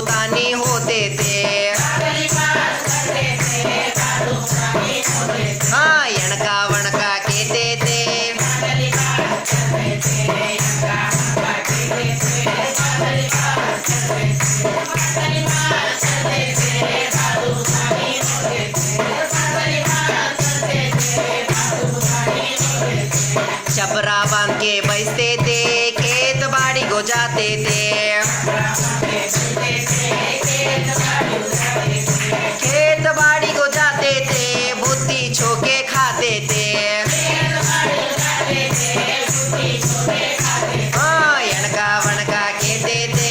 पुरानी होते थे। हाँ यणका वणका कहते थे। छपरा बांध के बजते थे, खेत बाड़ी को जाते थे। खेत बाड़ी को जाते थे, बुद्धि छोके खाते थे। हाँ यणका वणका कहते थे।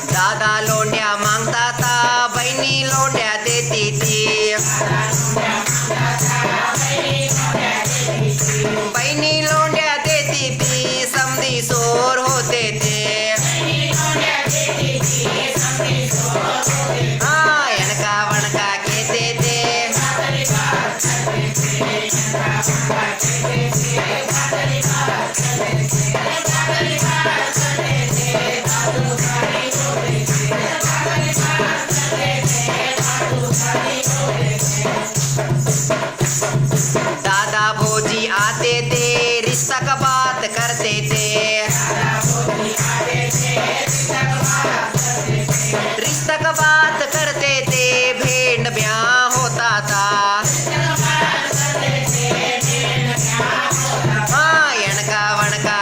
दादा लौंडिया मांगता था, बहनी लौंडिया देती थी। बहनी लौंडिया देती थी, समधी शोर होते थे। हाँ यणका वणका कहते थे। दादा भोजी आते थे, रिश्ता का बात करते थे। रिश्ता का बात करते थे, भेंट ब्याह होता था। हाँ यणका वणका।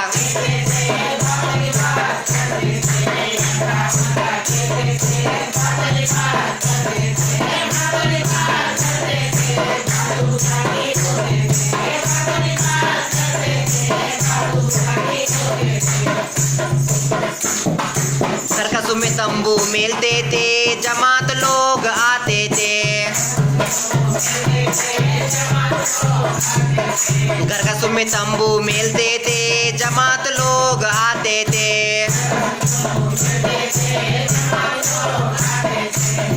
सर्कस में तंबू मिलते थे, जमात लोग आते थे। सर्कस में तंबू मिलते थे, जमात लोग आते थे।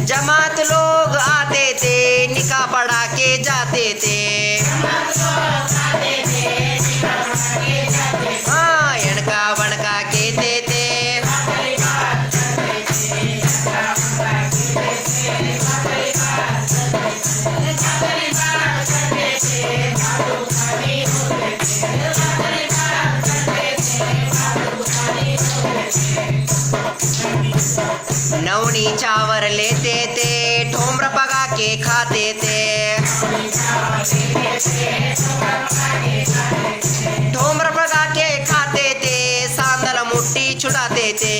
जमात लोग आते थे, निकाह पढ़ा के जाते थे। हाँ यणका वणका कहते थे। नवनी चावल लेते थे, ठोमरा पका के खाते थे। ठोमरा पका के खाते थे, सांदल मुट्ठी छुड़ाते थे।